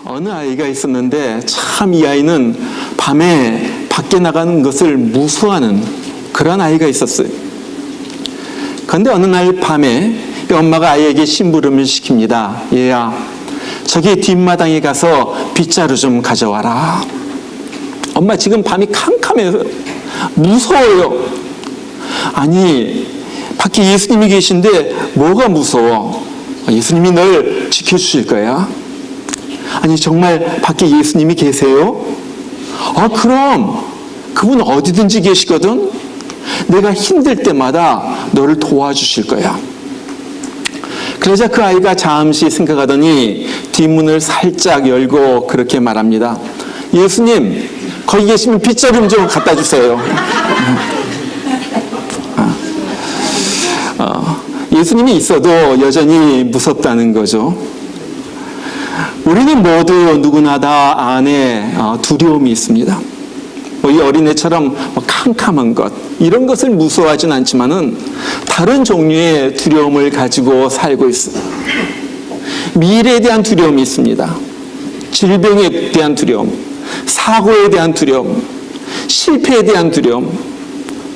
어느 아이가 있었는데 참 이 아이는 밤에 밖에 나가는 것을 무서워하는 그런 아이가 있었어요. 그런데 어느 날 밤에 엄마가 아이에게 심부름을 시킵니다. 얘야, 저기 뒷마당에 가서 빗자루 좀 가져와라. 엄마 지금 밤이 캄캄해서 무서워요. 아니, 밖에 예수님이 계신데 뭐가 무서워? 예수님이 널 지켜주실 거야. 아니, 정말 밖에 예수님이 계세요? 그럼 그분 어디든지 계시거든. 내가 힘들 때마다 너를 도와주실 거야. 그러자 그 아이가 잠시 생각하더니 뒷문을 살짝 열고 그렇게 말합니다. 예수님, 거기 계시면 빗자루 좀 갖다 주세요. 예수님이 있어도 여전히 무섭다는 거죠. 우리는 모두 누구나 다 안에 두려움이 있습니다. 이 어린애처럼 캄캄한 것, 이런 것을 무서워하진 않지만은 다른 종류의 두려움을 가지고 살고 있습니다. 미래에 대한 두려움이 있습니다. 질병에 대한 두려움, 사고에 대한 두려움, 실패에 대한 두려움,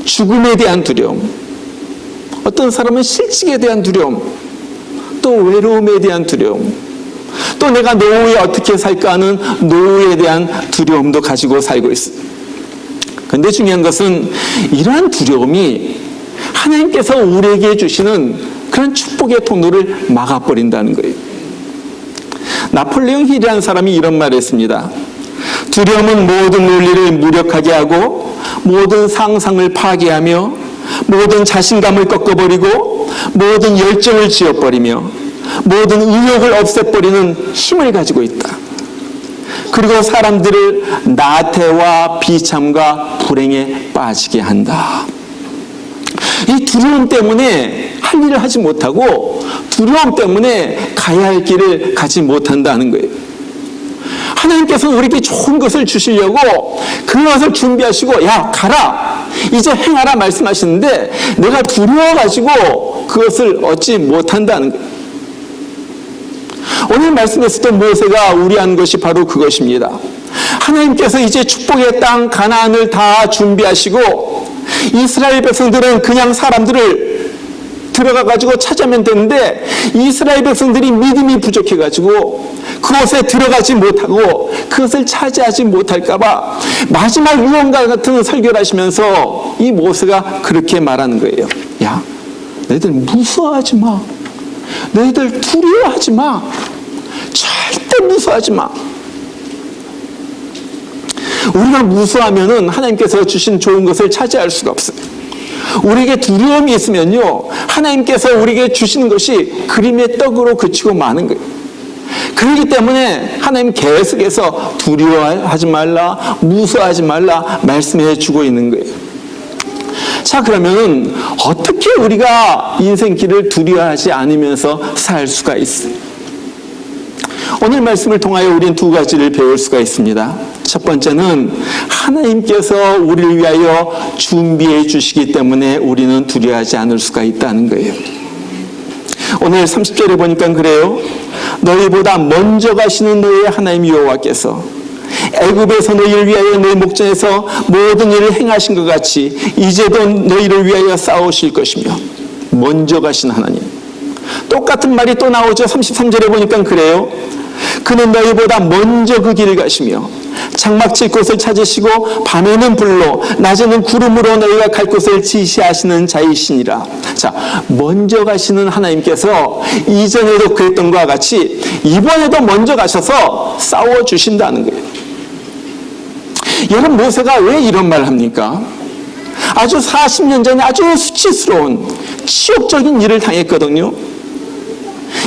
죽음에 대한 두려움, 어떤 사람은 실직에 대한 두려움, 또 외로움에 대한 두려움, 또 내가 노후에 어떻게 살까 하는 노후에 대한 두려움도 가지고 살고 있습니다. 그런데 중요한 것은 이러한 두려움이 하나님께서 우리에게 주시는 그런 축복의 통로를 막아버린다는 거예요. 나폴레옹 힐이라는 사람이 이런 말을 했습니다. 두려움은 모든 논리를 무력하게 하고 모든 상상을 파괴하며 모든 자신감을 꺾어버리고 모든 열정을 지워버리며 모든 의욕을 없애버리는 힘을 가지고 있다. 그리고 사람들을 나태와 비참과 불행에 빠지게 한다. 이 두려움 때문에 할 일을 하지 못하고 두려움 때문에 가야 할 길을 가지 못한다는 거예요. 하나님께서는 우리에게 좋은 것을 주시려고 그것을 준비하시고 야 가라 이제 행하라 말씀하시는데 내가 두려워가지고 그것을 얻지 못한다는 거예요. 오늘 말씀에서도 모세가 우려한 것이 바로 그것입니다. 하나님께서 이제 축복의 땅 가나안을 다 준비하시고 이스라엘 백성들은 그냥 사람들을 들어가가지고 찾아면 되는데 이스라엘 백성들이 믿음이 부족해가지고 그곳에 들어가지 못하고 그것을 차지하지 못할까봐 마지막 유언과 같은 설교를 하시면서 이 모세가 그렇게 말하는 거예요. 야, 너희들 무서워하지 마. 너희들 두려워하지 마. 절대 무서워하지 마. 우리가 무서워하면은 하나님께서 주신 좋은 것을 차지할 수가 없어요. 우리에게 두려움이 있으면요, 하나님께서 우리에게 주시는 것이 그림의 떡으로 그치고 마는 거예요. 그렇기 때문에 하나님 계속해서 두려워하지 말라, 무서워하지 말라 말씀해 주고 있는 거예요. 자, 그러면 어떻게 우리가 인생길을 두려워하지 않으면서 살 수가 있어요? 오늘 말씀을 통하여 우리는 두 가지를 배울 수가 있습니다. 첫 번째는 하나님께서 우리를 위하여 준비해 주시기 때문에 우리는 두려워하지 않을 수가 있다는 거예요. 오늘 30절에 보니까 그래요. 너희보다 먼저 가시는 너희의 하나님 여호와께서 애굽에서 너희를 위하여 너희 목전에서 모든 일을 행하신 것 같이 이제도 너희를 위하여 싸우실 것이며 먼저 가신 하나님. 똑같은 말이 또 나오죠. 33절에 보니까 그래요. 그는 너희보다 먼저 그 길을 가시며 장막칠 곳을 찾으시고 밤에는 불로 낮에는 구름으로 너희가 갈 곳을 지시하시는 자이시니라. 자, 먼저 가시는 하나님께서 이전에도 그랬던 것과 같이 이번에도 먼저 가셔서 싸워주신다는 거예요. 여러분, 모세가 왜 이런 말을 합니까? 아주 40년 전에 아주 수치스러운 치욕적인 일을 당했거든요.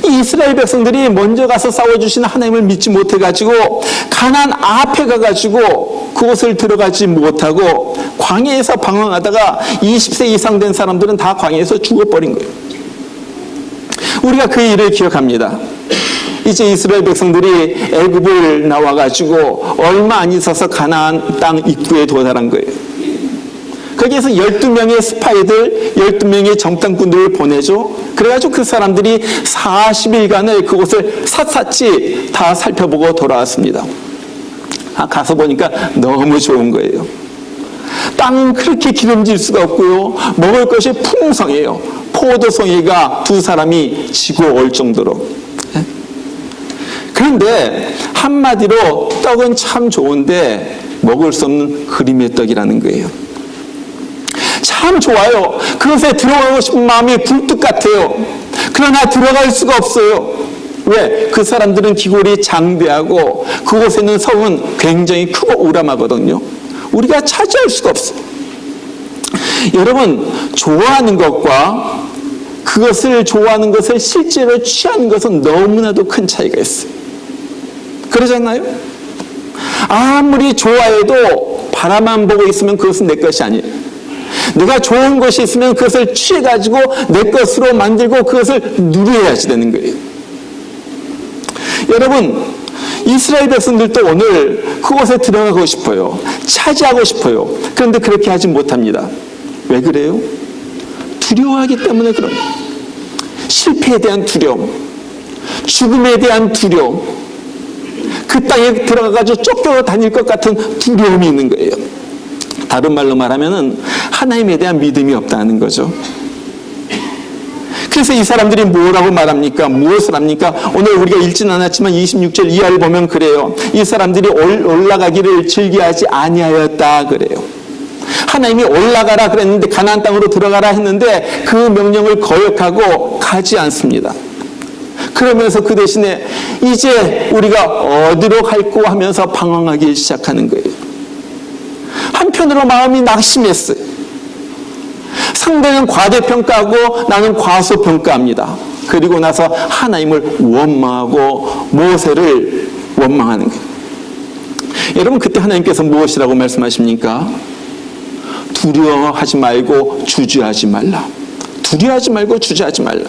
이 이스라엘 백성들이 먼저 가서 싸워주시는 하나님을 믿지 못해가지고 가나안 앞에 가가지고 그곳을 들어가지 못하고 광야에서 방황하다가 20세 이상 된 사람들은 다 광야에서 죽어버린 거예요. 우리가 그 일을 기억합니다. 이제 이스라엘 백성들이 애굽을 나와가지고 얼마 안 있어서 가나안 땅 입구에 도달한 거예요. 거기에서 12명의 스파이들, 12명의 정탐꾼들을 보내죠. 그래가지고 그 사람들이 40일간을 그곳을 샅샅이 다 살펴보고 돌아왔습니다. 가서 보니까 너무 좋은 거예요. 땅은 그렇게 기름질 수가 없고요. 먹을 것이 풍성해요. 포도송이가 2사람이 지고 올 정도로. 그런데 한마디로 떡은 참 좋은데 먹을 수 없는 그림의 떡이라는 거예요. 참 좋아요. 그것에 들어가고 싶은 마음이 굴뚝 같아요. 그러나 들어갈 수가 없어요. 왜? 그 사람들은 기골이 장대하고 그곳에 있는 성은 굉장히 크고 우람하거든요. 우리가 차지할 수가 없어요. 여러분, 좋아하는 것과 그것을 좋아하는 것을 실제로 취하는 것은 너무나도 큰 차이가 있어요. 그러잖아요? 아무리 좋아해도 바라만 보고 있으면 그것은 내 것이 아니에요. 내가 좋은 것이 있으면 그것을 취해가지고 내 것으로 만들고 그것을 누려야지 되는 거예요. 여러분, 이스라엘 백성들도 오늘 그곳에 들어가고 싶어요. 차지하고 싶어요. 그런데 그렇게 하지 못합니다. 왜 그래요? 두려워하기 때문에 그런 거예요. 실패에 대한 두려움, 죽음에 대한 두려움, 그 땅에 들어가가지고 쫓겨다닐 것 같은 두려움이 있는 거예요. 다른 말로 말하면 하나님에 대한 믿음이 없다는 거죠. 그래서 이 사람들이 뭐라고 말합니까? 무엇을 합니까? 오늘 우리가 읽지는 않았지만 26절 이하를 보면 그래요. 이 사람들이 올라가기를 즐겨하지 아니하였다 그래요. 하나님이 올라가라 그랬는데 가나안 땅으로 들어가라 했는데 그 명령을 거역하고 가지 않습니다. 그러면서 그 대신에 이제 우리가 어디로 갈고 하면서 방황하기 시작하는 거예요. 한편으로 마음이 낙심했어요. 상대는 과대평가하고 나는 과소평가합니다. 그리고 나서 하나님을 원망하고 모세를 원망하는 거예요. 여러분, 그때 하나님께서 무엇이라고 말씀하십니까? 두려워하지 말고 주저하지 말라. 두려워하지 말고 주저하지 말라.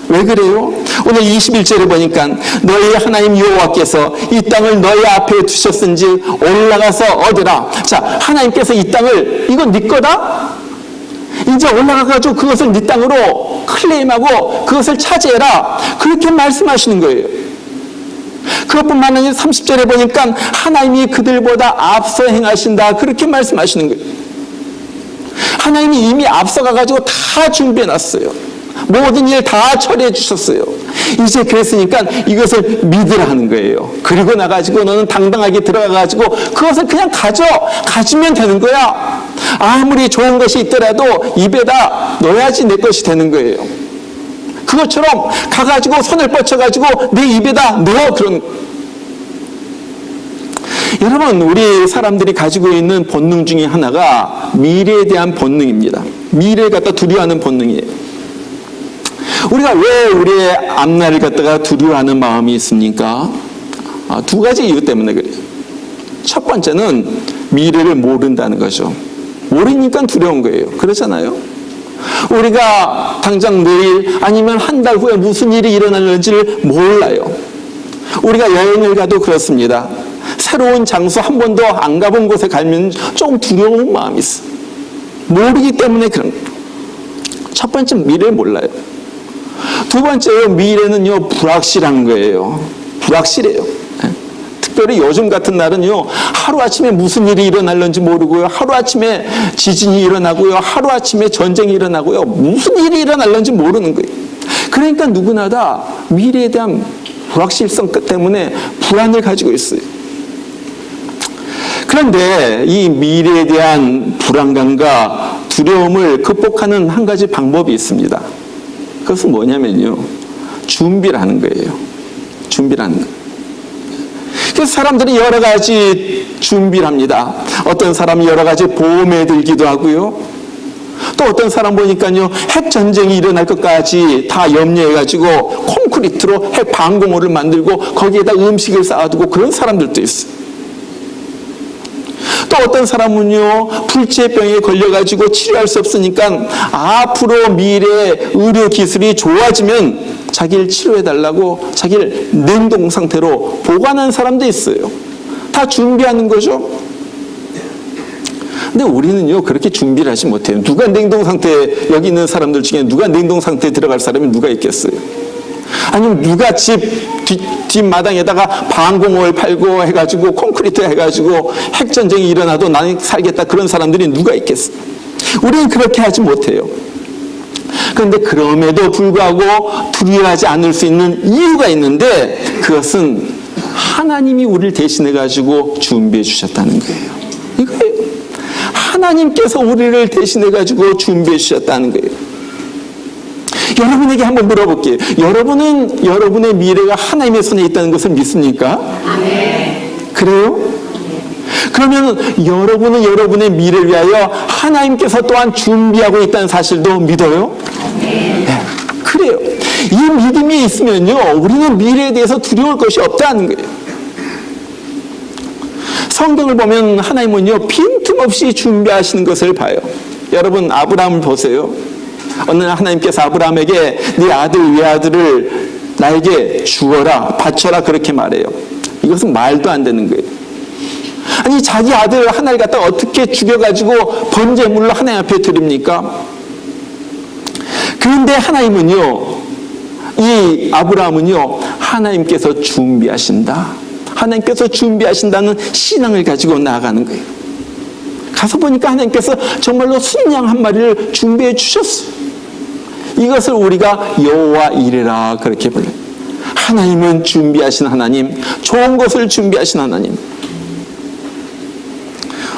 왜 그래요? 오늘 21절에 보니까 너희 하나님 여호와께서 이 땅을 너희 앞에 두셨은지 올라가서 얻으라. 자, 하나님께서 이 땅을 이건 네 거다? 이제 올라가가지고 그것을 네 땅으로 클레임하고 그것을 차지해라. 그렇게 말씀하시는 거예요. 그것뿐만 아니라 30절에 보니까 하나님이 그들보다 앞서 행하신다. 그렇게 말씀하시는 거예요. 하나님이 이미 앞서가가지고 다 준비해놨어요. 모든 일 다 처리해 주셨어요. 이제 그랬으니까 이것을 믿으라는 거예요. 그리고 나가지고 너는 당당하게 들어가가지고 그것을 그냥 가지면 되는 거야. 아무리 좋은 것이 있더라도 입에다 넣어야지 내 것이 되는 거예요. 그것처럼 가가지고 손을 뻗쳐가지고 내 입에다 넣어. 그런. 여러분, 우리 사람들이 가지고 있는 본능 중에 하나가 미래에 대한 본능입니다. 미래를 갖다 두려워하는 본능이에요. 우리가 왜 우리의 앞날을 갖다가 두려워하는 마음이 있습니까? 두 가지 이유 때문에 그래요. 첫 번째는 미래를 모른다는 거죠. 모르니까 두려운 거예요. 그렇잖아요. 우리가 당장 내일 아니면 한 달 후에 무슨 일이 일어날는지를 몰라요. 우리가 여행을 가도 그렇습니다. 새로운 장소 한 번도 안 가본 곳에 가면 좀 두려운 마음이 있어요. 모르기 때문에 그런 거예요. 첫 번째, 미래를 몰라요. 두 번째로 미래는요, 불확실한 거예요. 불확실해요. 특별히 요즘 같은 날은요, 하루아침에 무슨 일이 일어날는지 모르고요, 하루아침에 지진이 일어나고요, 하루아침에 전쟁이 일어나고요, 무슨 일이 일어날는지 모르는 거예요. 그러니까 누구나 다 미래에 대한 불확실성 때문에 불안을 가지고 있어요. 그런데 이 미래에 대한 불안감과 두려움을 극복하는 한 가지 방법이 있습니다. 그것은 뭐냐면요, 준비를 하는 거예요. 준비를 하는 거예요. 그래서 사람들이 여러 가지 준비를 합니다. 어떤 사람은 여러 가지 보험에 들기도 하고요. 또 어떤 사람 보니까요, 핵전쟁이 일어날 것까지 다 염려해가지고 콘크리트로 핵 방공호를 만들고 거기에다 음식을 쌓아두고 그런 사람들도 있어요. 또 어떤 사람은요, 불치병에 걸려가지고 치료할 수 없으니까 앞으로 미래에 의료 기술이 좋아지면 자기를 치료해달라고 자기를 냉동 상태로 보관하는 사람도 있어요. 다 준비하는 거죠. 근데 우리는요, 그렇게 준비를 하지 못해요. 누가 냉동 상태에, 여기 있는 사람들 중에 누가 냉동 상태에 들어갈 사람이 누가 있겠어요? 아니면 누가 집 뒷마당에다가 방공호를 팔고 해가지고 콘크리트 해가지고 핵전쟁이 일어나도 나는 살겠다, 그런 사람들이 누가 있겠어요? 우리는 그렇게 하지 못해요. 그런데 그럼에도 불구하고 두려워하지 않을 수 있는 이유가 있는데, 그것은 하나님이 우리를 대신해가지고 준비해 주셨다는 거예요. 이거예요. 하나님께서 우리를 대신해가지고 준비해 주셨다는 거예요. 여러분에게 한번 물어볼게요. 여러분은 여러분의 미래가 하나님의 손에 있다는 것을 믿습니까? 네. 그래요? 그러면 여러분은 여러분의 미래를 위하여 하나님께서 또한 준비하고 있다는 사실도 믿어요? 네. 그래요. 이 믿음이 있으면요, 우리는 미래에 대해서 두려울 것이 없다는 거예요. 성경을 보면 하나님은요, 빈틈없이 준비하시는 것을 봐요. 여러분, 아브라함을 보세요. 어느 날 하나님께서 아브라함에게 네 아들 외아들을 나에게 주어라, 바쳐라, 그렇게 말해요. 이것은 말도 안 되는 거예요. 아니, 자기 아들 하나를 갖다 어떻게 죽여가지고 번제물로 하나님 앞에 드립니까? 그런데 하나님은요, 이 아브라함은요, 하나님께서 준비하신다, 하나님께서 준비하신다는 신앙을 가지고 나아가는 거예요. 가서 보니까 하나님께서 정말로 순양 한 마리를 준비해 주셨어요. 이것을 우리가 여호와 이레라, 그렇게 불러요. 하나님은 준비하신 하나님, 좋은 것을 준비하신 하나님.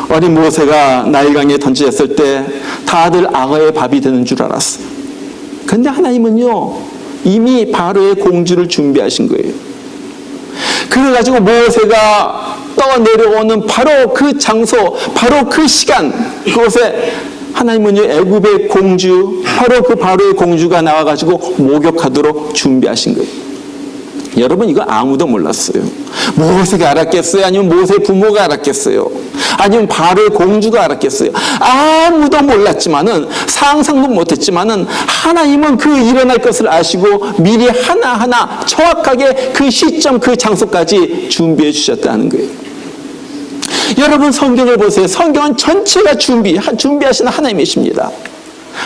어린 모세가 나일강에 던져졌을 때 다들 악어의 밥이 되는 줄 알았어요. 그런데 하나님은요, 이미 바로의 공주를 준비하신 거예요. 그래가지고 모세가 떠내려오는 바로 그 장소, 바로 그 시간, 그곳에 하나님은요, 애굽의 공주, 바로 그 바로의 공주가 나와가지고 목욕하도록 준비하신 거예요. 여러분, 이거 아무도 몰랐어요. 모세가 알았겠어요? 아니면 모세 부모가 알았겠어요? 아니면 바로의 공주가 알았겠어요? 아무도 몰랐지만은, 상상도 못했지만은, 하나님은 그 일어날 것을 아시고 미리 하나하나 정확하게 그 시점, 그 장소까지 준비해 주셨다는 거예요. 여러분, 성경을 보세요. 성경은 전체가 준비하신 하나님이십니다.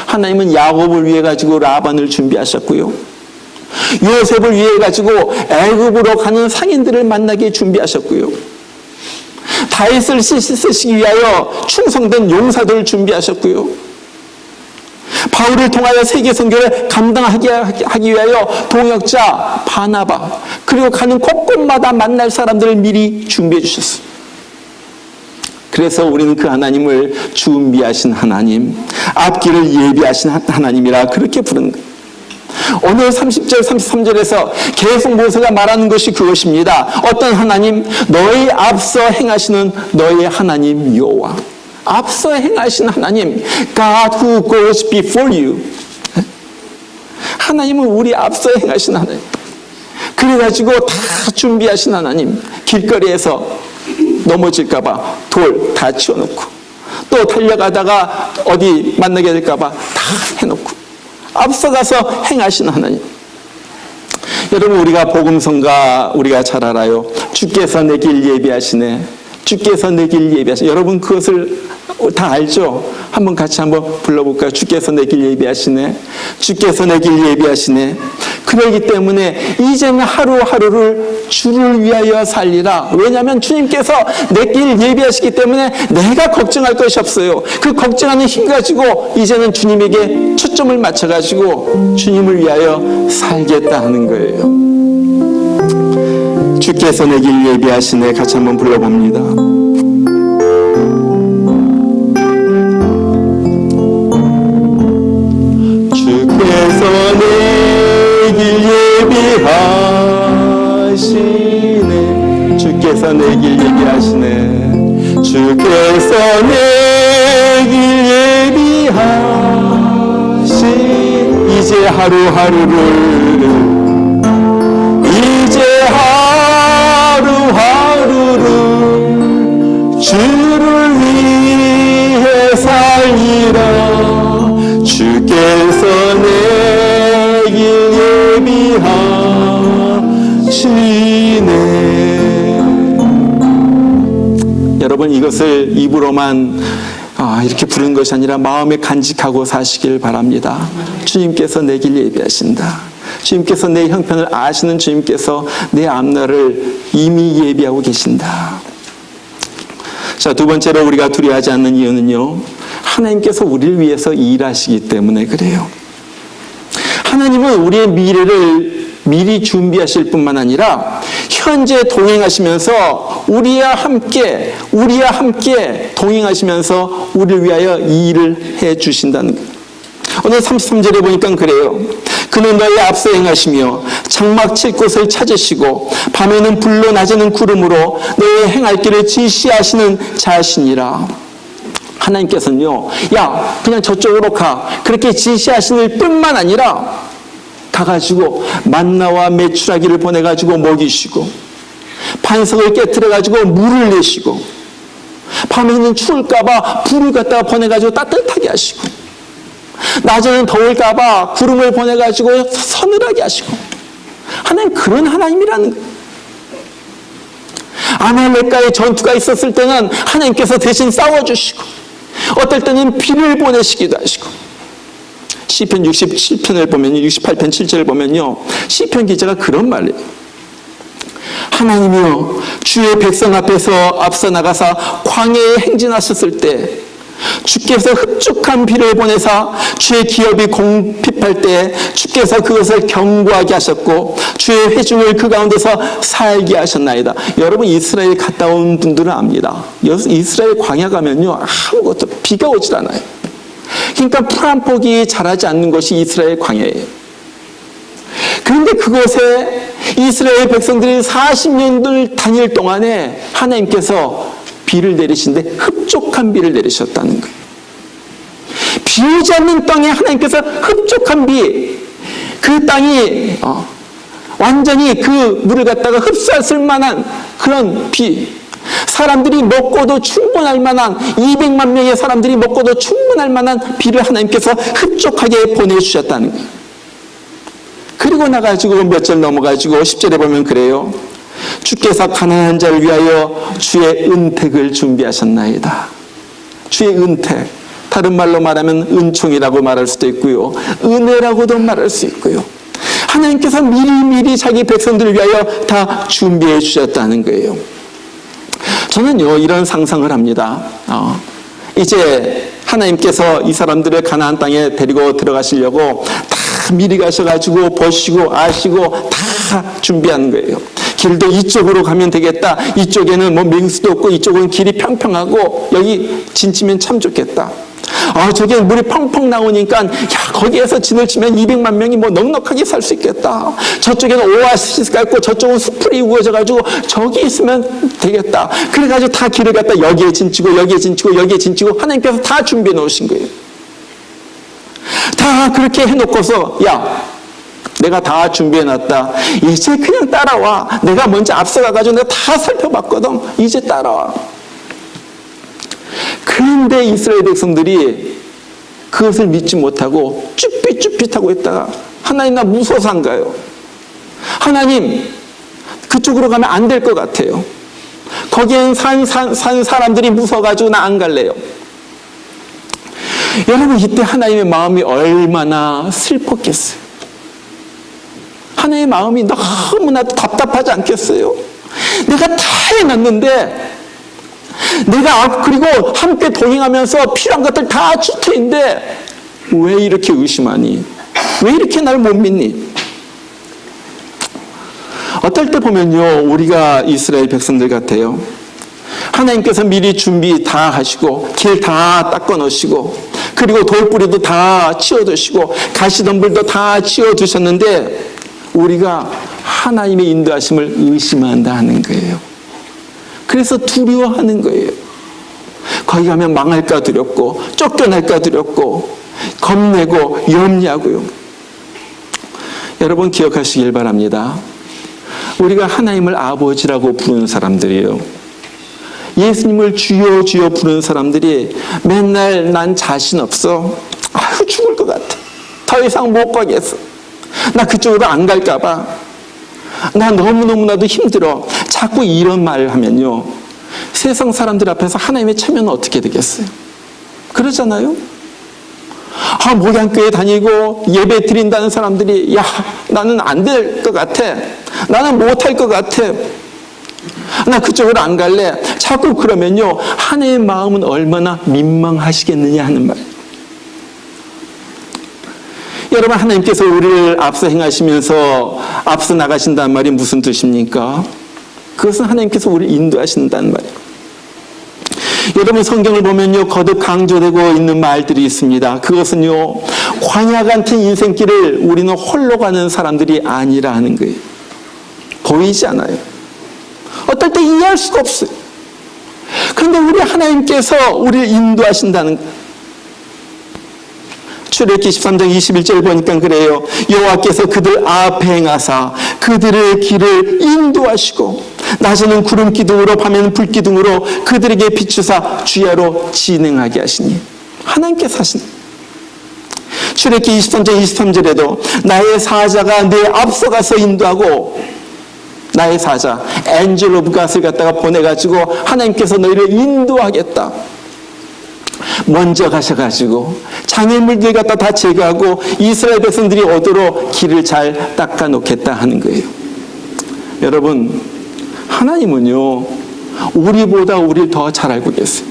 하나님은 야곱을 위해 가지고 라반을 준비하셨고요, 요셉을 위해 가지고 애굽으로 가는 상인들을 만나게 준비하셨고요, 다윗을 쓰시기 위하여 충성된 용사들을 준비하셨고요, 바울을 통하여 세계 선교를 감당하기 위하여 동역자 바나바, 그리고 가는 곳곳마다 만날 사람들을 미리 준비해 주셨어요. 그래서 우리는 그 하나님을 준비하신 하나님, 앞길을 예비하신 하나님이라 그렇게 부르는 거예요. 오늘 30절 33절에서 계속 모세가 말하는 것이 그것입니다. 어떤 하나님? 너희 앞서 행하시는 너희 하나님 여호와. 앞서 행하시는 하나님, God who goes before you. 하나님은 우리 앞서 행하신 하나님. 그래가지고 다 준비하신 하나님. 길거리에서 넘어질까봐 돌 다 치워놓고, 또 달려가다가 어디 만나게 될까봐 다 해놓고, 앞서가서 행하시는 하나님. 여러분, 우리가 복음성가 우리가 잘 알아요. 주께서 내 길 예비하시네, 주께서 내 길 예비하시네. 여러분, 그것을 다 알죠? 한번 같이 한번 불러볼까요? 주께서 내 길 예비하시네, 주께서 내 길 예비하시네. 그러기 때문에 이제는 하루하루를 주를 위하여 살리라. 왜냐하면 주님께서 내 길 예비하시기 때문에 내가 걱정할 것이 없어요. 그 걱정하는 힘 가지고 이제는 주님에게 초점을 맞춰가지고 주님을 위하여 살겠다 하는 거예요. 주께서 내 길 예비하시네. 같이 한번 불러봅니다. 주께서 내 길 예비하시네, 주께서 내 길 예비하시네, 주께서 내 길 예비하시네. 이제 하루하루를, 이제 하루하루를 주를 위해 살리라. 주께서 내 길 예비하시네. 여러분, 이것을 입으로만 이렇게 부르는 것이 아니라 마음에 간직하고 사시길 바랍니다. 주님께서 내 길 예비하신다. 주님께서 내 형편을 아시는 주님께서 내 앞날을 이미 예비하고 계신다. 자, 두 번째로 우리가 두려워하지 않는 이유는요, 하나님께서 우리를 위해서 일하시기 때문에 그래요. 하나님은 우리의 미래를 미리 준비하실 뿐만 아니라 현재 동행하시면서 우리와 함께 동행하시면서 우리를 위하여 이 일을 해 주신다는 거예요. 오늘 33절에 보니까 그래요. 그는 너희 앞서 행하시며 장막 칠 곳을 찾으시고 밤에는 불로 낮에는 구름으로 너희 행할 길을 지시하시는 자신이라. 하나님께서는요, 야, 그냥 저쪽으로 가, 그렇게 지시하시는 뿐만 아니라 가가지고 만나와 메추라기를 보내가지고 먹이시고, 반석을 깨트려가지고 물을 내시고, 밤에는 추울까봐 불을 갖다가 보내가지고 따뜻하게 하시고, 낮에는 더울까봐 구름을 보내가지고 서늘하게 하시고. 하나님 그런 하나님이라는 거예요. 아말렉과의 전투가 있었을 때는 하나님께서 대신 싸워주시고, 어떨 때는 비를 보내시기도 하시고. 시편 67편을 보면, 68편 7절을 보면요, 시편 기자가 그런 말이에요. 하나님이여, 주의 백성 앞에서 앞서 나가사 광야에 행진하셨을 때 주께서 흡족한 비를 보내사 주의 기업이 공핍할 때 주께서 그것을 견고하게 하셨고 주의 회중을 그 가운데서 살게 하셨나이다. 여러분, 이스라엘 갔다 온 분들은 압니다. 이스라엘 광야 가면요, 아무것도 비가 오질 않아요. 그러니까 풀 한 폭이 자라지 않는 것이 이스라엘 광야예요. 그런데 그곳에 이스라엘 백성들이 40년들 다닐 동안에 하나님께서 비를 내리신데 흡족한 비를 내리셨다는 거예요. 비 오지 않는 땅에 하나님께서 흡족한 비, 그 땅이 완전히 그 물을 갖다가 흡수할 만한 그런 비, 사람들이 먹고도 충분할 만한, 200만 명의 사람들이 먹고도 충분할 만한 비를 하나님께서 흡족하게 보내주셨다는 거예요. 그리고 나가지고 몇 절 넘어가지고 10절에 보면 그래요. 주께서 가난한 자를 위하여 주의 은택을 준비하셨나이다. 주의 은택, 다른 말로 말하면 은총이라고 말할 수도 있고요, 은혜라고도 말할 수 있고요. 하나님께서 미리미리 자기 백성들을 위하여 다 준비해 주셨다는 거예요. 저는요, 이런 상상을 합니다. 이제 하나님께서 이 사람들을 가나안 땅에 데리고 들어가시려고 다 미리 가셔가지고 보시고 아시고 다 준비하는 거예요. 길도 이쪽으로 가면 되겠다. 이쪽에는 뭐 맹수도 없고 이쪽은 길이 평평하고 여기 진치면 참 좋겠다. 저게 물이 펑펑 나오니까 야, 거기에서 진을 치면 200만 명이 뭐 넉넉하게 살 수 있겠다. 저쪽에는 오아시스가 있고 저쪽은 숲풀이 우거져가지고 저기 있으면 되겠다. 그래가지고 다 길을 갖다 여기에 진치고 여기에 진치고 여기에 진치고 하나님께서 다 준비해 놓으신 거예요. 다 그렇게 해놓고서 야, 내가 다 준비해놨다. 이제 그냥 따라와. 내가 먼저 앞서가가지고 내가 다 살펴봤거든. 이제 따라와. 그런데 이스라엘 백성들이 그것을 믿지 못하고 쭈삣쭈삣하고 있다가 하나님, 나 무서워서 안 가요. 하나님, 그쪽으로 가면 안 될 것 같아요. 거기엔 산 사람들이 무서워가지고 나 안 갈래요. 여러분, 이때 하나님의 마음이 얼마나 슬펐겠어요. 하나님의 마음이 너무나도 답답하지 않겠어요? 내가 다 해놨는데, 내가 그리고 함께 동행하면서 필요한 것들 다 줄 텐데 왜 이렇게 의심하니? 왜 이렇게 날 못 믿니? 어떨 때 보면요, 우리가 이스라엘 백성들 같아요. 하나님께서 미리 준비 다 하시고 길 다 닦아 놓으시고 그리고 돌뿌리도 다 치워두시고 가시덤불도 다 치워두셨는데 우리가 하나님의 인도하심을 의심한다 하는 거예요. 그래서 두려워하는 거예요. 거기 가면 망할까 두렵고 쫓겨날까 두렵고 겁내고 염려하고요. 여러분, 기억하시길 바랍니다. 우리가 하나님을 아버지라고 부르는 사람들이에요. 예수님을 주여 주여 부르는 사람들이 맨날 난 자신 없어. 아유, 죽을 것 같아. 더 이상 못 가겠어. 나 그쪽으로 안 갈까 봐. 나 너무너무나도 힘들어. 자꾸 이런 말을 하면요, 세상 사람들 앞에서 하나님의 체면은 어떻게 되겠어요? 그러잖아요. 목양교회 다니고 예배 드린다는 사람들이 나는 안 될 것 같아. 나는 못할 것 같아. 나 그쪽으로 안 갈래. 자꾸 그러면요, 하나님의 마음은 얼마나 민망하시겠느냐 하는 말. 여러분, 하나님께서 우리를 앞서 행하시면서 앞서 나가신다는 말이 무슨 뜻입니까? 그것은 하나님께서 우리를 인도하신다는 말이에요. 여러분, 성경을 보면요, 거듭 강조되고 있는 말들이 있습니다. 그것은요, 광야 같은 인생길을 우리는 홀로 가는 사람들이 아니라 하는 거예요. 보이지 않아요. 어떨 때 이해할 수가 없어요. 그런데 우리 하나님께서 우리를 인도하신다는 거예요. 출애굽기 13장 21절 보니까 그래요. 여호와께서 그들 앞에 행하사 그들의 길을 인도하시고 낮에는 구름 기둥으로 밤에는 불 기둥으로 그들에게 비추사 주야로 진행하게 하시니. 하나님께서 하시니. 출애굽기 23장 23절에도 나의 사자가 내 앞서가서 인도하고, 나의 사자 엔젤 오브 갓을 갖다가 보내가지고 하나님께서 너희를 인도하겠다. 먼저 가셔가지고 장애물들 갖다 다 제거하고 이스라엘 백성들이 오도록 길을 잘 닦아놓겠다 하는 거예요. 여러분, 하나님은요, 우리보다 우리를 더 잘 알고 계세요.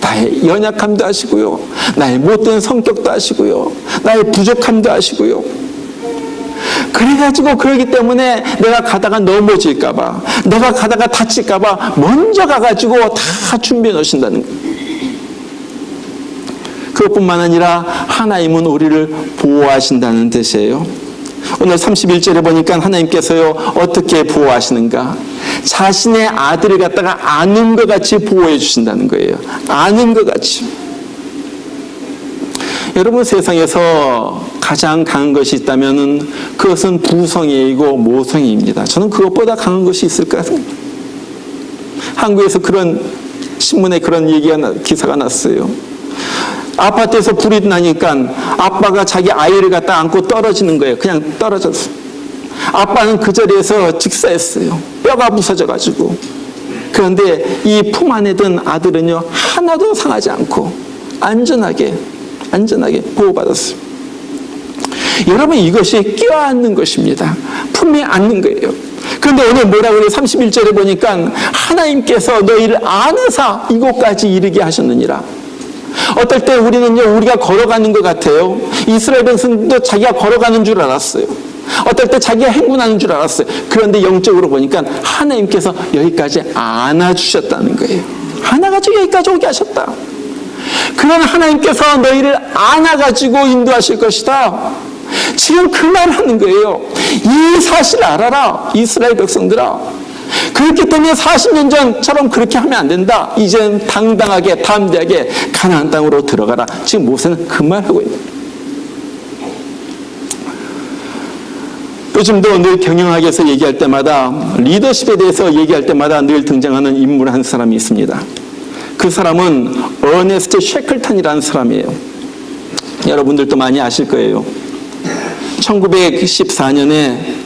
나의 연약함도 아시고요, 나의 못된 성격도 아시고요, 나의 부족함도 아시고요. 그래가지고 그러기 때문에 내가 가다가 넘어질까봐, 내가 가다가 다칠까봐 먼저 가가지고 다 준비해 놓으신다는 거예요. 그것뿐만 아니라 하나님은 우리를 보호하신다는 뜻이에요. 오늘 31절에 보니까 하나님께서요, 어떻게 보호하시는가? 자신의 아들을 갖다가 아는 것 같이 보호해 주신다는 거예요. 아는 것 같이. 여러분, 세상에서 가장 강한 것이 있다면 그것은 부성애이고 모성애입니다. 저는 그것보다 강한 것이 있을까 생각합니다. 한국에서 그런 신문에 그런 기사가 났어요. 아파트에서 불이 나니까 아빠가 자기 아이를 갖다 안고 떨어지는 거예요. 그냥 떨어졌어요. 아빠는 그 자리에서 직사했어요. 뼈가 부서져가지고. 그런데 이 품 안에 든 아들은요, 하나도 상하지 않고 안전하게 보호받았어요. 여러분, 이것이 껴안는 것입니다. 품에 안는 거예요. 그런데 오늘 뭐라고 그래요? 31절에 보니까 하나님께서 너희를 안으사 이곳까지 이르게 하셨느니라. 어떨 때 우리는요, 우리가 걸어가는 것 같아요. 이스라엘 백성도 자기가 걸어가는 줄 알았어요. 어떨 때 자기가 행군하는 줄 알았어요. 그런데 영적으로 보니까 하나님께서 여기까지 안아주셨다는 거예요. 안아가지고 여기까지 오게 하셨다. 그런 하나님께서 너희를 안아가지고 인도하실 것이다. 지금 그 말을 하는 거예요. 이 사실 알아라, 이스라엘 백성들아. 그렇기 때문에 40년 전처럼 그렇게 하면 안 된다. 이제는 당당하게 담대하게 가나안 땅으로 들어가라. 지금 모세는 그 말하고 있는 거예요. 요즘도 늘 경영학에서 얘기할 때마다, 리더십에 대해서 얘기할 때마다 늘 등장하는 인물 한 사람이 있습니다. 그 사람은 어네스트 셰클턴이라는 사람이에요. 여러분들도 많이 아실 거예요. 1914년에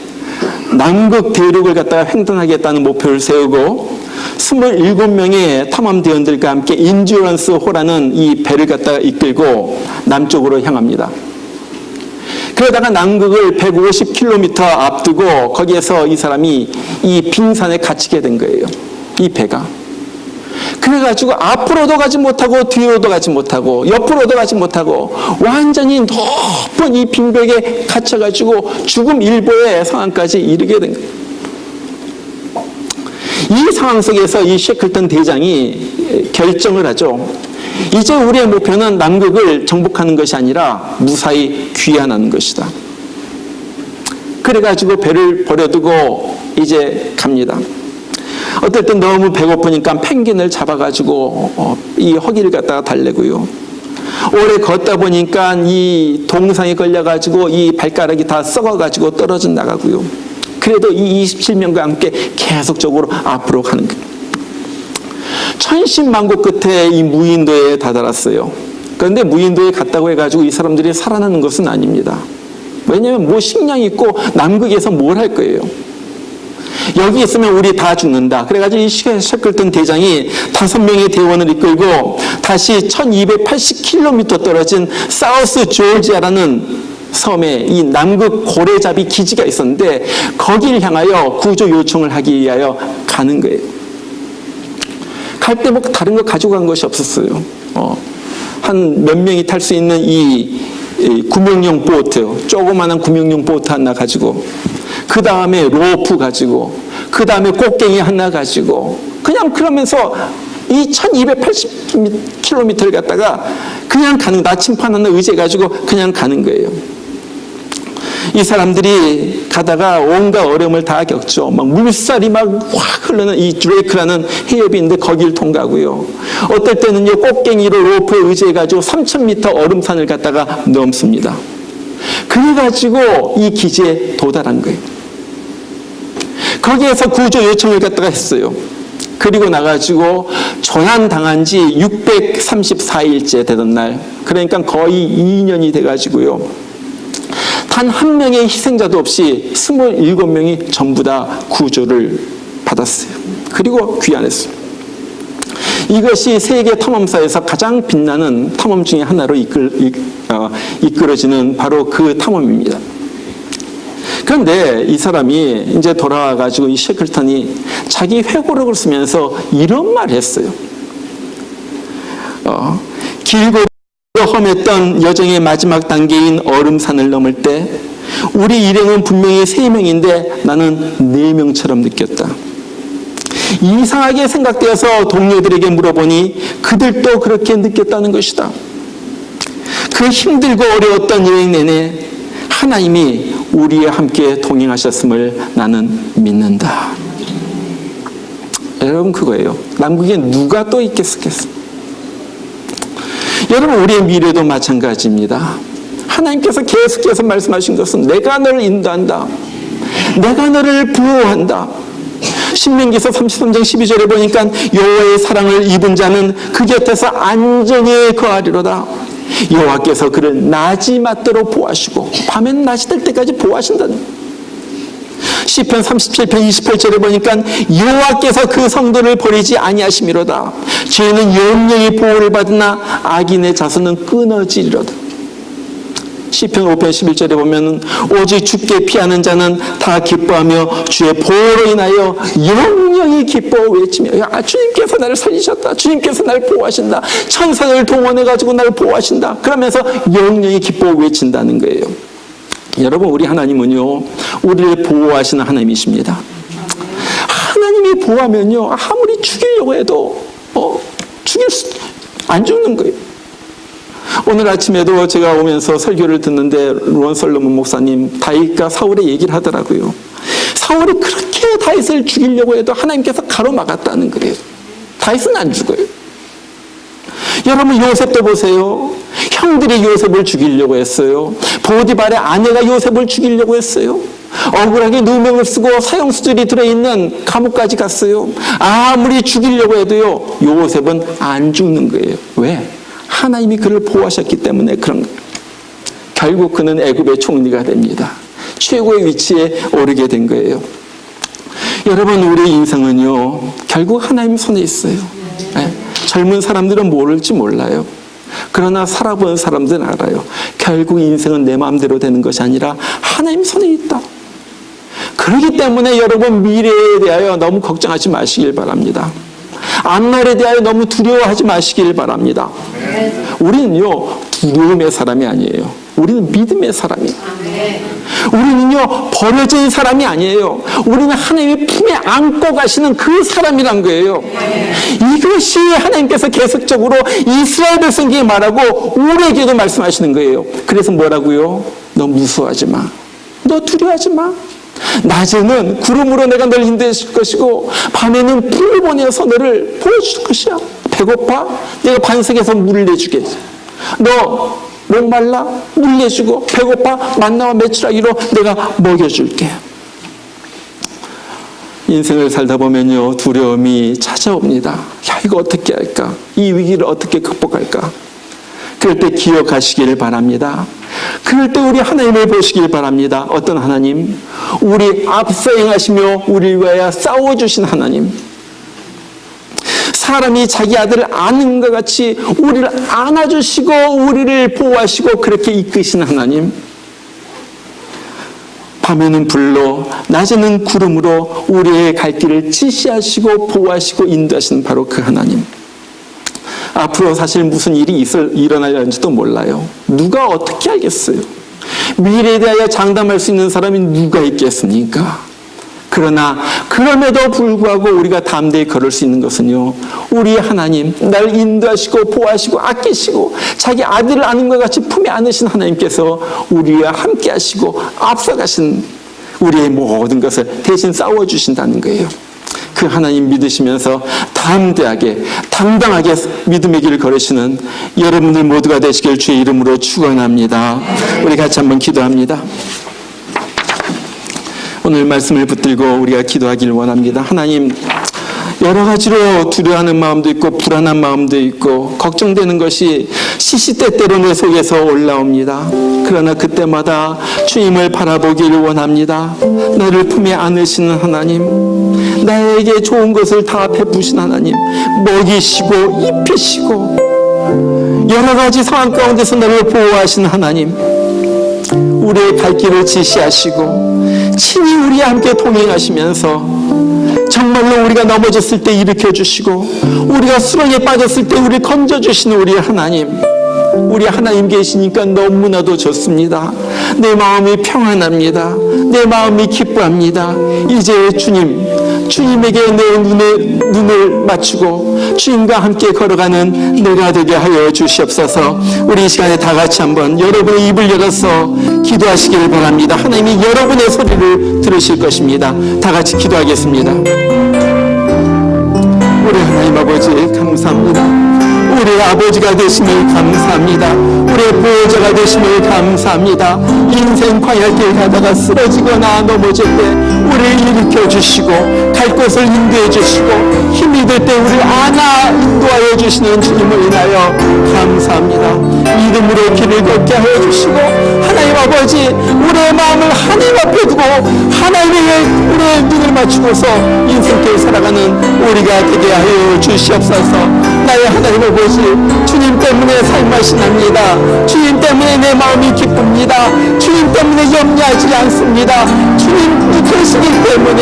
남극 대륙을 갖다가 횡단하겠다는 목표를 세우고 27명의 탐험대원들과 함께 인듀런스 호라는 이 배를 갖다가 이끌고 남쪽으로 향합니다. 그러다가 남극을 150km 앞두고 거기에서 이 사람이 이 빙산에 갇히게 된 거예요. 이 배가. 그래가지고 앞으로도 가지 못하고 뒤로도 가지 못하고 옆으로도 가지 못하고 완전히 높은 이 빙벽에 갇혀가지고 죽음 일보의 상황까지 이르게 된 거예요. 이 상황 속에서 이 셰클턴 대장이 결정을 하죠. 이제 우리의 목표는 남극을 정복하는 것이 아니라 무사히 귀환하는 것이다. 그래가지고 배를 버려두고 이제 갑니다. 어떨 땐 너무 배고프니까 펭귄을 잡아가지고 이 허기를 갖다가 달래고요. 오래 걷다 보니까 이 동상에 걸려가지고 이 발가락이 다 썩어가지고 떨어져 나가고요. 그래도 이 27명과 함께 계속적으로 앞으로 가는 거예요. 천신만고 끝에 이 무인도에 다다랐어요. 그런데 무인도에 갔다고 해가지고 이 사람들이 살아나는 것은 아닙니다. 왜냐하면 뭐 식량이 있고 남극에서 뭘 할 거예요. 여기 있으면 우리 다 죽는다. 그래가지고 이 셰클턴 대장이 5명의 대원을 이끌고 다시 1280km 떨어진 사우스 조지아라는 섬에 이 남극 고래잡이 기지가 있었는데 거기를 향하여 구조 요청을 하기 위하여 가는 거예요. 갈 때 뭐 다른 거 가지고 간 것이 없었어요. 한 몇 명이 탈 수 있는 이 구명용 보트, 조그마한 구명용 보트 하나 가지고, 그 다음에 로프 가지고, 그 다음에 꽃갱이 하나 가지고, 그냥 그러면서 이 1280km를 갔다가 그냥 가는, 나침판 하나 의지해가지고 그냥 가는 거예요. 이 사람들이 가다가 온갖 어려움을 다 겪죠. 막 물살이 막 확 흐르는 이 드레이크라는 해협이 있는데 거기를 통과하고요. 어떨 때는요, 꽃갱이로 로프에 의지해가지고 3000m 얼음산을 갔다가 넘습니다. 그래가지고 이 기지에 도달한 거예요. 거기에서 구조 요청을 갖다가 했어요. 그리고 나가지고 조난당한 지 634일째 되던 날, 그러니까 거의 2년이 돼가지고요. 단 한 명의 희생자도 없이 27명이 전부 다 구조를 받았어요. 그리고 귀환했어요. 이것이 세계 탐험사에서 가장 빛나는 탐험 중에 하나로 이끌어지는 바로 그 탐험입니다. 그런데 이 사람이 이제 돌아와가지고 이 셰클턴이 자기 회고록을 쓰면서 이런 말을 했어요. 길고 험했던 여정의 마지막 단계인 얼음산을 넘을 때 우리 일행은 분명히 3명인데 나는 4명처럼 느꼈다. 이상하게 생각되어서 동료들에게 물어보니 그들도 그렇게 느꼈다는 것이다. 그 힘들고 어려웠던 여행 내내 하나님이 우리와 함께 동행하셨음을 나는 믿는다. 여러분, 그거예요. 남극에 누가 또 있겠습니까? 여러분, 우리의 미래도 마찬가지입니다. 하나님께서 계속해서 말씀하신 것은 내가 너를 인도한다. 내가 너를 보호한다. 신명기서 33장 12절에 보니까 여호와의 사랑을 입은 자는 그 곁에서 안전히 거하리로다. 여호와께서 그를 낮이 맞도록 보호하시고 밤엔 낮이 될 때까지 보호하신다는. 시편 37편 28절에 보니까 여호와께서 그 성도를 버리지 아니하심이로다. 죄는 영영이 보호를 받으나 악인의 자손은 끊어지리로다. 시편 5편 11절에 보면 오직 주께 피하는 자는 다 기뻐하며 주의 보호로 인하여 영영이 기뻐 외치며, 야, 주님께서 나를 살리셨다. 주님께서 나를 보호하신다. 천사를 동원해가지고 나를 보호하신다. 그러면서 영영이 기뻐 외친다는 거예요. 여러분, 우리 하나님은요, 우리를 보호하시는 하나님이십니다. 하나님이 보호하면요, 아무리 죽이려고 해도 안 죽는 거예요. 오늘 아침에도 제가 오면서 설교를 듣는데 론 솔로몬 목사님 다윗과 사울의 얘기를 하더라고요. 사울이 그렇게 다윗을 죽이려고 해도 하나님께서 가로막았다는 거예요. 다윗은 안 죽어요. 여러분, 요셉도 보세요. 형들이 요셉을 죽이려고 했어요. 보디발의 아내가 요셉을 죽이려고 했어요. 억울하게 누명을 쓰고 사형수들이 들어있는 감옥까지 갔어요. 아무리 죽이려고 해도요, 요셉은 안 죽는 거예요. 왜? 하나님이 그를 보호하셨기 때문에 그런 거예요. 결국 그는 애굽의 총리가 됩니다. 최고의 위치에 오르게 된 거예요. 여러분, 우리 인생은요, 결국 하나님 손에 있어요. 네? 젊은 사람들은 모를지 몰라요. 그러나 살아본 사람들은 알아요. 결국 인생은 내 마음대로 되는 것이 아니라 하나님 손에 있다. 그렇기 때문에 여러분, 미래에 대하여 너무 걱정하지 마시길 바랍니다. 앞날에 대하여 너무 두려워하지 마시길 바랍니다. 우리는요, 두려움의 사람이 아니에요. 우리는 믿음의 사람이에요. 우리는요, 버려진 사람이 아니에요. 우리는 하나님의 품에 안고 가시는 그 사람이란 거예요. 이것이 하나님께서 계속적으로 이스라엘 백성에게 말하고 우리에게도 말씀하시는 거예요. 그래서 뭐라고요? 너 무서워하지 마. 너 두려워하지 마. 낮에는 구름으로 내가 너를 인도해줄 것이고 밤에는 불을 보내서 너를 보여줄 것이야. 배고파? 내가 반석에서 물을 내주게. 너 목말라? 물 내주고, 배고파? 만나와 메추라기로 내가 먹여줄게. 인생을 살다 보면요, 두려움이 찾아옵니다. 야, 이거 어떻게 할까? 이 위기를 어떻게 극복할까? 그럴 때 기억하시기를 바랍니다. 그럴 때 우리 하나님을 보시길 바랍니다. 어떤 하나님? 우리 앞서 행하시며 우리를 위하여 싸워주신 하나님. 사람이 자기 아들을 아는 것 같이 우리를 안아주시고 우리를 보호하시고 그렇게 이끄신 하나님. 밤에는 불로 낮에는 구름으로 우리의 갈 길을 지시하시고 보호하시고 인도하시는 바로 그 하나님. 앞으로 사실 무슨 일이 일어날는지도 몰라요. 누가 어떻게 알겠어요? 미래에 대하여 장담할 수 있는 사람이 누가 있겠습니까? 그러나 그럼에도 불구하고 우리가 담대히 걸을 수 있는 것은요, 우리 하나님, 나를 인도하시고 보호하시고 아끼시고 자기 아들을 아는 것 같이 품에 안으신 하나님께서 우리와 함께 하시고 앞서가신 우리의 모든 것을 대신 싸워주신다는 거예요. 그 하나님 믿으시면서 담대하게 당당하게 믿음의 길을 걸으시는 여러분들 모두가 되시길 주의 이름으로 축원합니다. 우리 같이 한번 기도합니다. 오늘 말씀을 붙들고 우리가 기도하기를 원합니다. 하나님, 여러 가지로 두려워하는 마음도 있고 불안한 마음도 있고 걱정되는 것이 시시때때로 내 속에서 올라옵니다. 그러나 그때마다 주님을 바라보기를 원합니다. 나를 품에 안으시는 하나님, 나에게 좋은 것을 다 베푸신 하나님, 먹이시고 입히시고 여러 가지 상황 가운데서 나를 보호하시는 하나님, 우리의 갈 길을 지시하시고 친히 우리와 함께 동행하시면서 정말로 우리가 넘어졌을 때 일으켜주시고 우리가 수렁에 빠졌을 때 우리를 건져주시는 우리 하나님, 우리 하나님 계시니까 너무나도 좋습니다. 내 마음이 평안합니다. 내 마음이 기뻐합니다. 이제 주님에게 내 눈을 맞추고 주님과 함께 걸어가는 내가 되게 하여 주시옵소서. 우리 이 시간에 다 같이 한번 여러분의 입을 열어서 기도하시길 바랍니다. 하나님이 여러분의 소리를 들으실 것입니다. 다 같이 기도하겠습니다. 우리 하나님 아버지 감사합니다. 우리 아버지가 되심을 감사합니다. 우리의 보호자가 되심을 감사합니다. 인생 광야길 가다가 쓰러지거나 넘어질 때 우리를 일으켜 주시고 갈 곳을 인도해 주시고 힘이 들 때 우리를 안아 인도하여 주시는 주님을 인하여 감사합니다. 믿음으로 길을 걷게 하여 주시고 하나님 아버지, 우리의 마음을 하나님 앞에 두고 하나님에게 우리의 눈을 맞추고서 인생길 살아가는 우리가 되게 하여 주시옵소서. 나의 하나님 아버지, 주님 때문에 삶맛이 납니다. 주님 때문에 내 마음이 기쁩니다. 주님 때문에 염려하지 않습니다. 주님 이끄시기 때문에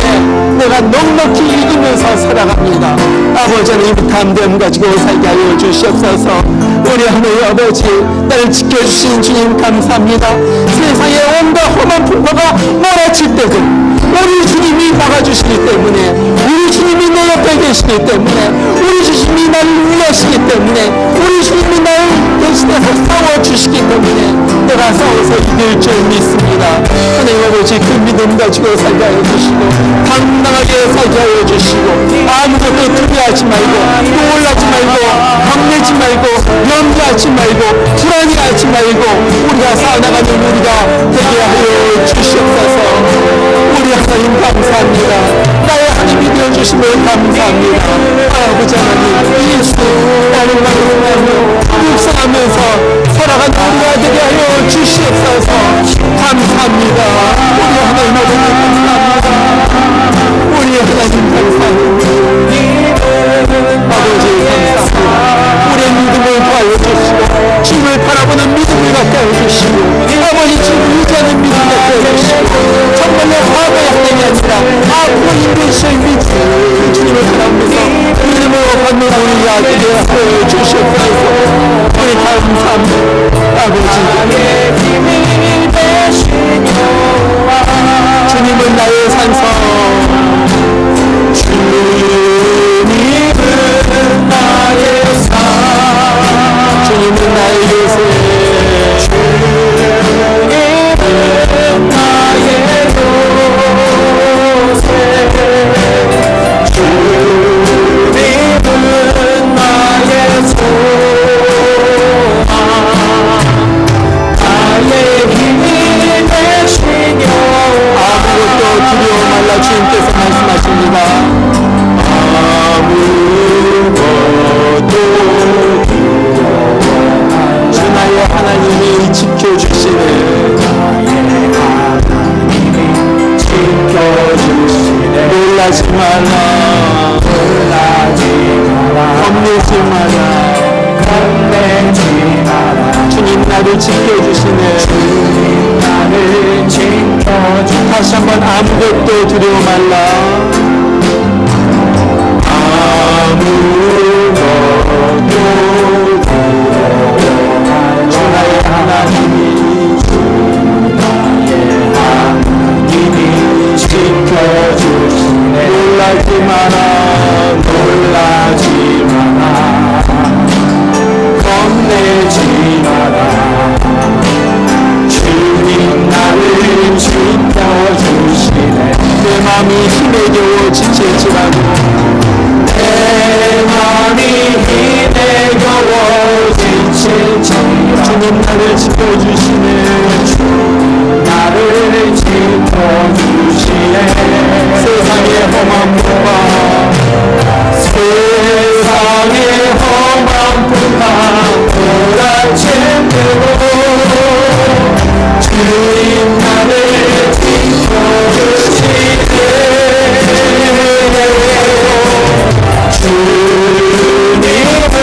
내가 넉넉히 이기면서 살아갑니다. 아버지 하나님, 담대함 가지고 살게 하여 주시옵소서. 우리 하나님 아버지, 나를 지켜주신 주님 감사합니다. 세상에 온갖 험한 풍파가 몰아칠 때도 우리 주님이 막아주시기 때문에, 우리 주님이 내 옆에 계시기 때문에, 우리 주님이 나를 위하시기 때문에, 우리 주님이 나를 대신해서 싸워주시기 때문에 내가 싸워서 이길 줄 믿습니다. 하나님 아버지, 그 믿음 가지고 살게 하여 주시고 당당하게 살게 하여 주시고 아무것도 두려워하지 말고 놀라지 말고 겁내지 말고 염려하지 말고 불안해하지 말고 우리가 살아나가는 우리가 되게 하여 주시옵소서. 우리 하나님 감사합니다. 나의 하나님이 되어주심을 감사합니다. 아버지 하나님, 예수 나를 말씀하며 묵상하면서 살아가는 우리가 되게 하여 주시옵소서. 감사합니다. 우리 하나님 아버지 감사합니다. 우리 하나님 감사합니다. 아버지 감사합니다. 우리의 믿음을 더하여 주시고 주님을 바라보는 믿음을 갖게 하여 주시고 아버지 주님을 의지하는 믿음을 갖게 하여 주시고 정말로 과거의 하나님이 아니라 앞으로 인도하실 믿음, 그 주님을 바라보면서 믿음으로 받는 우리 아들을 하여 주시옵소서. 우리 감사합니다. 아버지, 주님은 나의 산성, 주님은 나의 산, 주님은 나의 요새, 주님은 나의 요새, 주님은 나의 소망, 나의 힘이 되시며 아무것도 두려워 말라. 나를 지켜주시네. 주님 나를 지켜주시네. 다시 한번 아무것도 두려워 말라. 아무것도 두려워 말라. 주 나의 하나님이 지켜주시네. 놀라지 마라. 놀라지 마라. 겁내지 마라. 주님 나를 지켜주시네. 내 마음이 힘에 겨워 지칠지라도 내 마음이 힘에 겨워 지칠지라도 주님 나를 지켜주시네. 나를 지켜주시네. 세상의 험한 풍파 세상의 험한 풍파 몰아칠 때도 주님 나를 지켜주시네.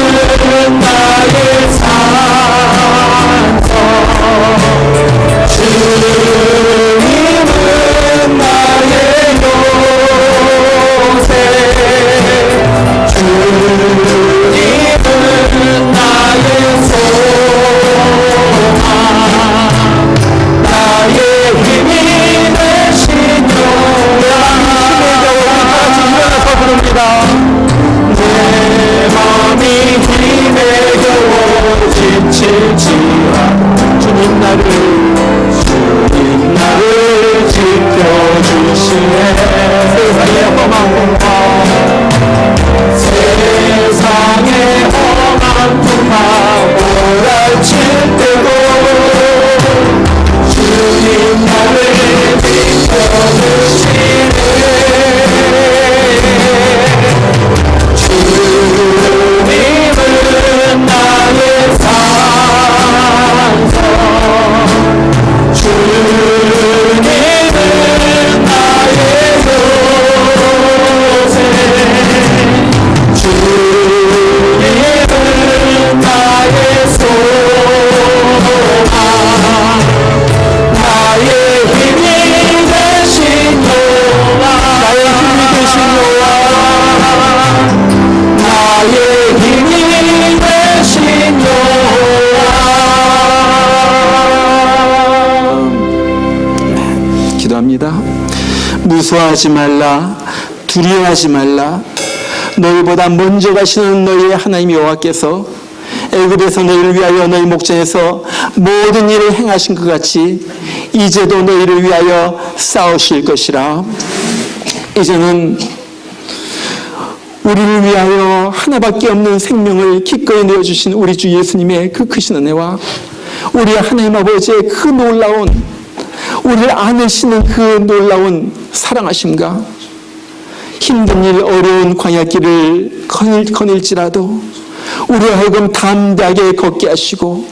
주님은 나의 산성. 주님은 나의 요새. 주님은 나의 소망. 나의 힘이 되신 요람. 일어나서 부릅니다. 내 마음이 힘에 겨워 지칠지라도 주님 나를 지켜주시네. 세상의 험한 풍파 세상의 험한 풍파 몰아칠 때도 주님 나를 지켜주시네. 주님은 나의 산성. 주님은 나의 요새. 주님은 나의 소망. 나의 힘이 되신 여호와. 나의 힘이 되신 여호와. 나의 힘이 되신 여호와. 기도합니다. 무서워하지 말라. 두려워하지 말라. 너희보다 먼저 가시는 너희의 하나님 여호와께서 애굽에서 너희를 위하여 너희 목전에서 모든 일을 행하신 것 같이 이제도 너희를 위하여 싸우실 것이라. 이제는 우리를 위하여 하나밖에 없는 생명을 기꺼이 내어주신 우리 주 예수님의 그 크신 은혜와 우리 하나님 아버지의 그 놀라운, 우리를 안으시는 그 놀라운 사랑하심과 힘든 일, 어려운 광야길을 거닐지라도 우리와 하여금 담대하게 걷게 하시고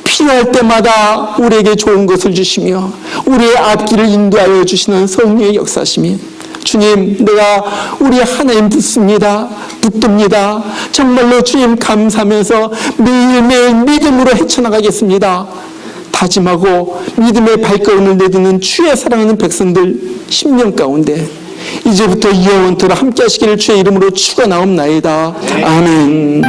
필요할 때마다 우리에게 좋은 것을 주시며 우리의 앞길을 인도하여 주시는 성령의 역사심이, 주님, 내가 우리 하나님 붙습니다. 붙듭니다. 정말로 주님 감사하면서 매일매일 믿음으로 헤쳐나가겠습니다. 다짐하고 믿음의 발걸음을 내딛는 주의 사랑하는 백성들 10년 가운데 이제부터 영원토록 함께 하시기를 주의 이름으로 축원하옵나이다. 아멘.